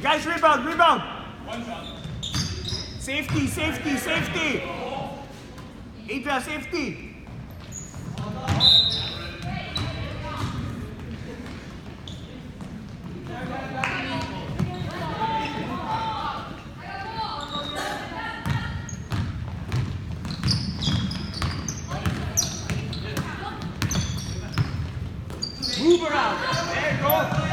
Guys, rebound, rebound. One shot. Safety, safety, safety. Adria, safety. Move around. There you go.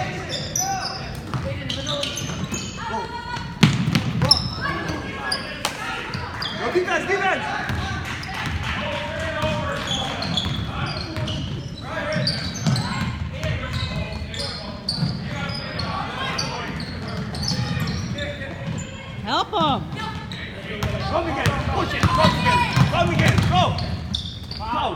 Go defense, defense. Help him. Come again. Push it. Come again. Come again. Go. Foul.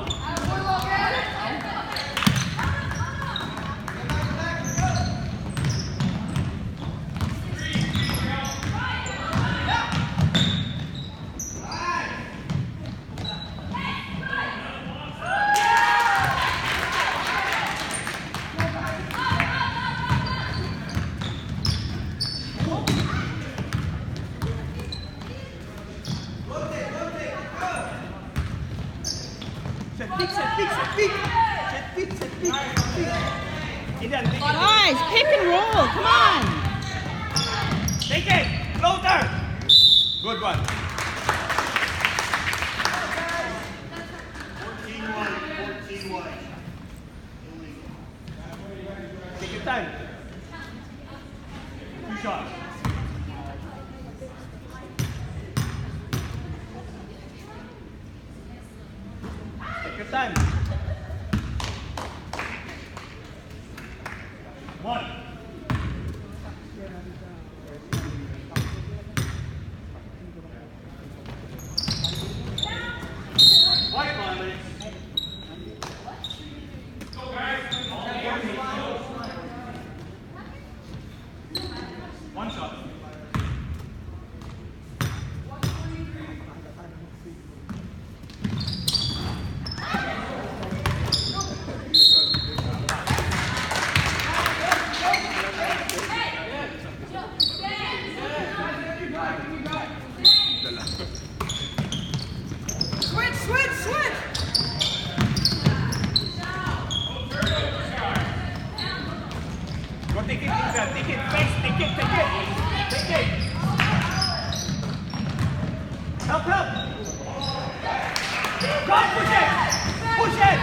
Set pick, set pick, set pick. Set pick, set pick, set pick. Adrian, take it. Guys, pick and roll. Come on. Take it. Floater. Good one. 14-1, 14-1. Take your time. 2 shots. Take your time. 1. White line. Go guys. 1 shot. Switch, switch, switch. Go take it, Adrian. Take it. Face, take it, take it. Take it. Help, help. Come, push it. Push it.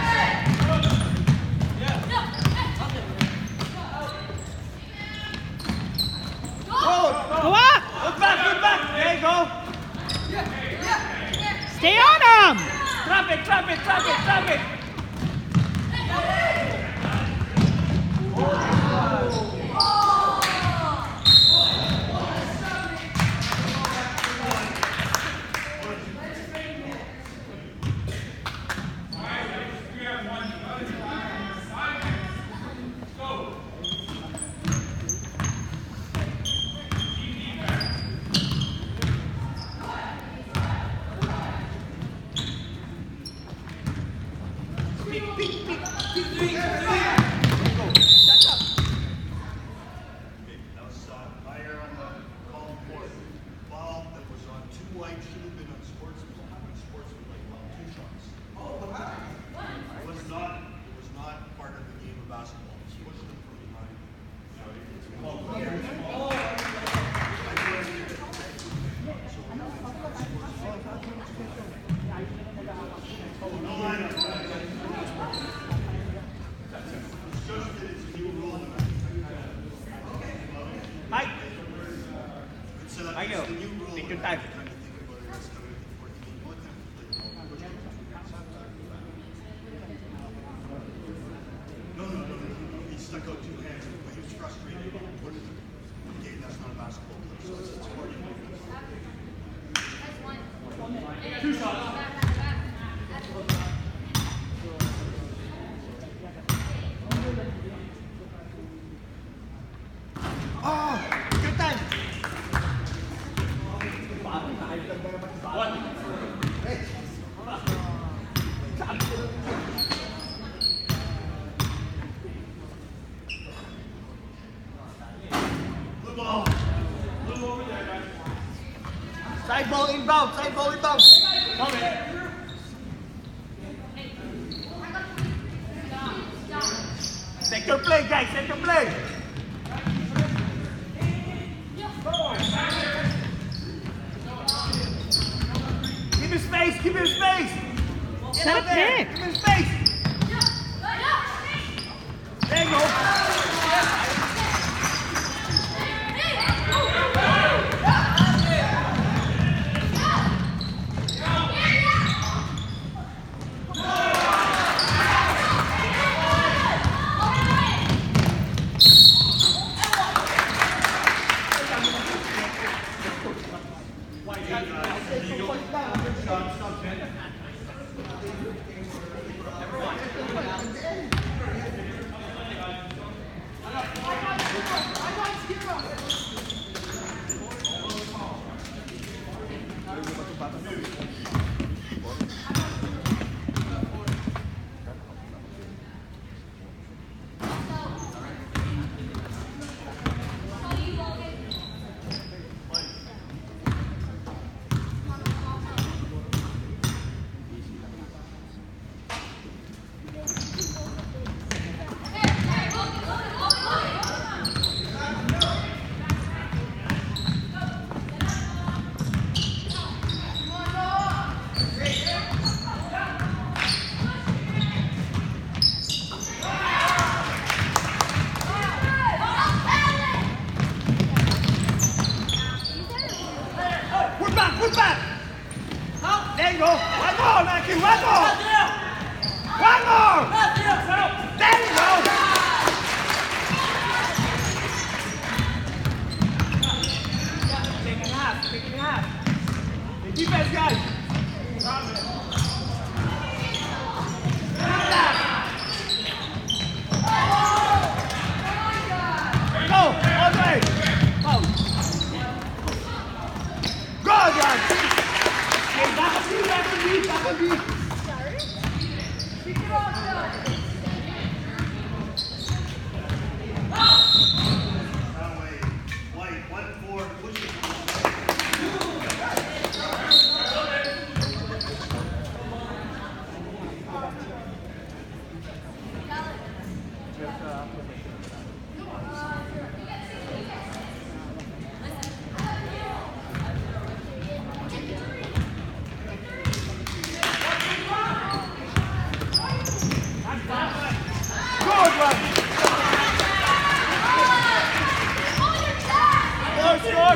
Go up. Look back. There you go. Stay on him. Trap it, trap it, trap it, trap it. Pick, pick, pick, pick, pick. Go. Shut up. That was higher on the call report. Ball that was on 2 white should have been on sportsmanlike foul, 2 shots. It was not part of the game of basketball. It was pushed them from behind. Mike. It's, I go. it's the new rule. Take your time. Kind of think about it as coming to 14. What time to play the ball? Push it. No. He stuck out 2 hands. He was frustrated. Okay, that's not a basketball play. So it's 40. 2 shots. Oh, good time. ball inbound. Coming. Sector play, guys. Sector play. Give him space. Give him space. Set a pick. Give him space. There you go. Put back! There you go! One more, Matthew! One more! One more! There you go! Take it in half. The defense, guys! Go! All the way! Go! Good one! Back on me! That way. White, 1-4, push it.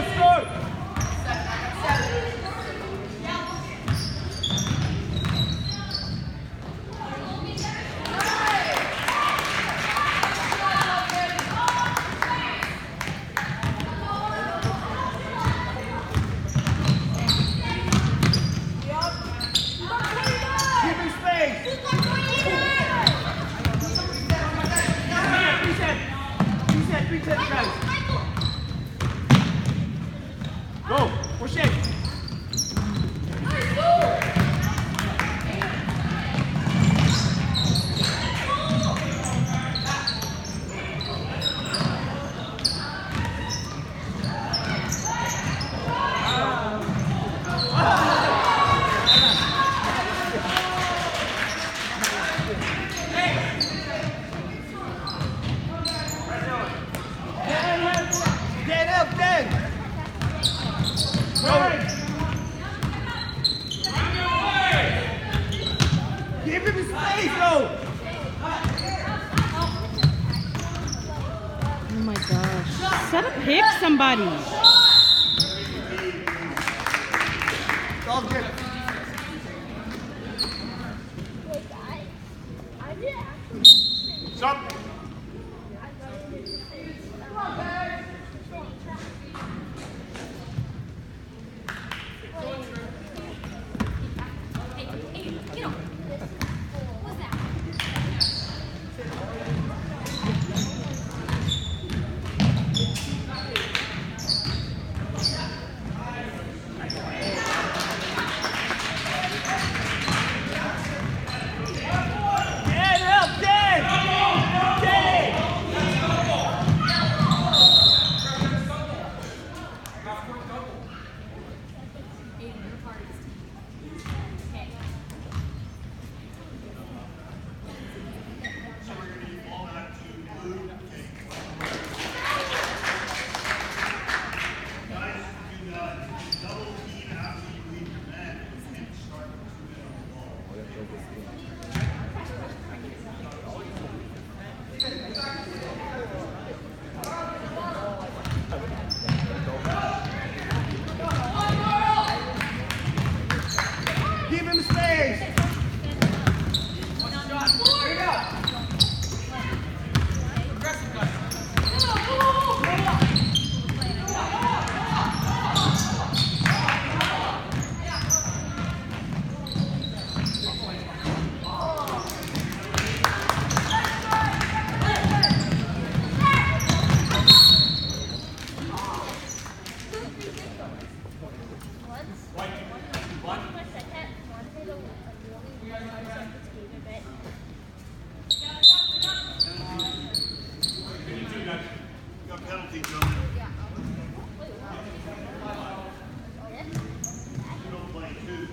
Score! Keep him space! Reset, guys! Go! Push it! Get up, Dan! Give him space, though! Oh my gosh. Set a pick, somebody. All good. Stop! Give him space. You got penalty, Joe. You don't play two.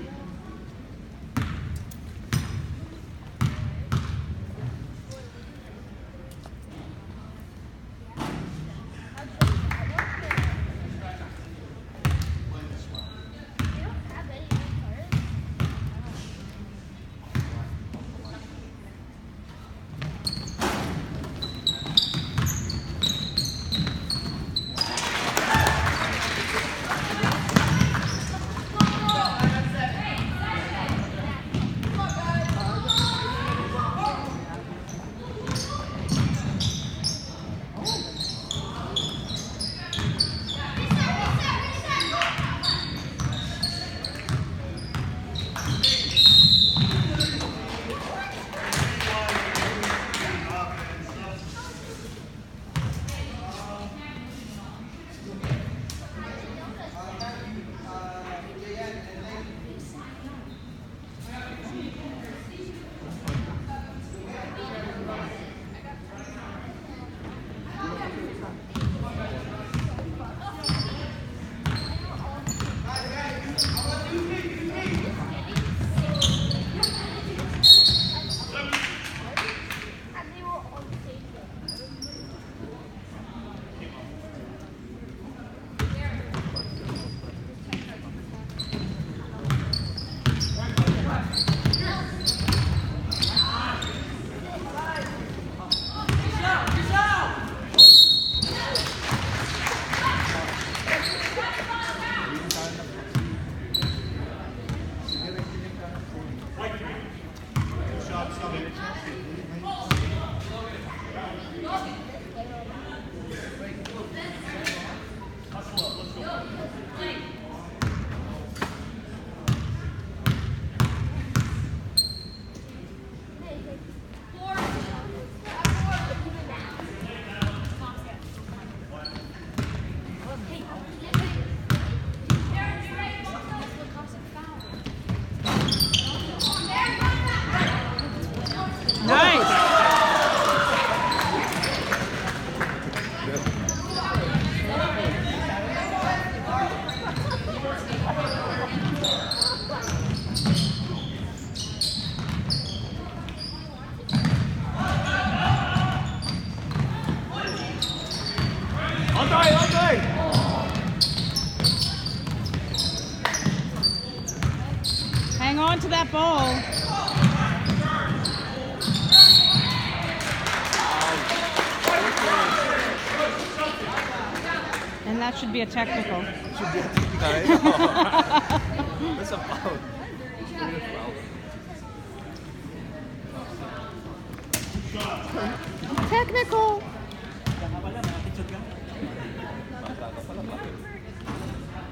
Hang on to that ball. And that should be a technical. Should be a technical. That's a foul. Technical.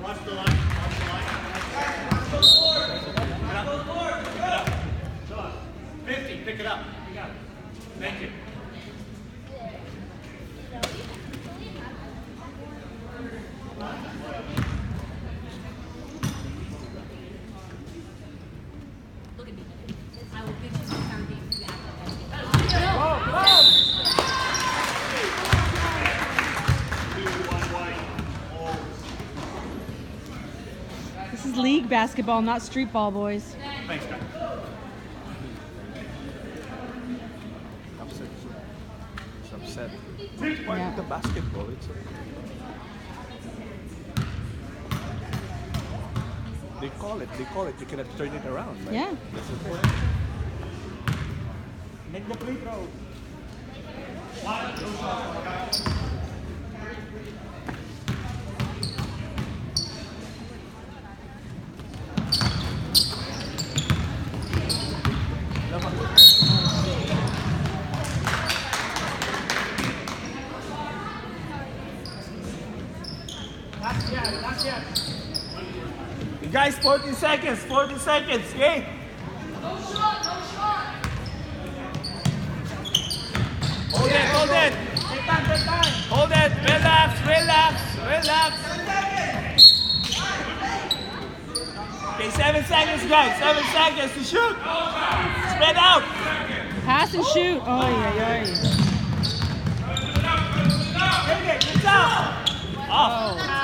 Watch the line. Watch the line. 50, pick it up. Thank you. Look at me. I will fix this foundation. This is league basketball, not street ball, boys. Thanks, guys. Upset. It's upset. Yeah. The basketball, it's they call it. You cannot turn it around, right? Yeah. That's the point. Take the free throw. Not yet. You guys, 40 seconds, okay? Hold it. Take time. Hold it, relax. Okay, 7 seconds, guys, 7 seconds to shoot. Spread out. Pass and shoot. Oh, yeah. Take it, it's out. Off.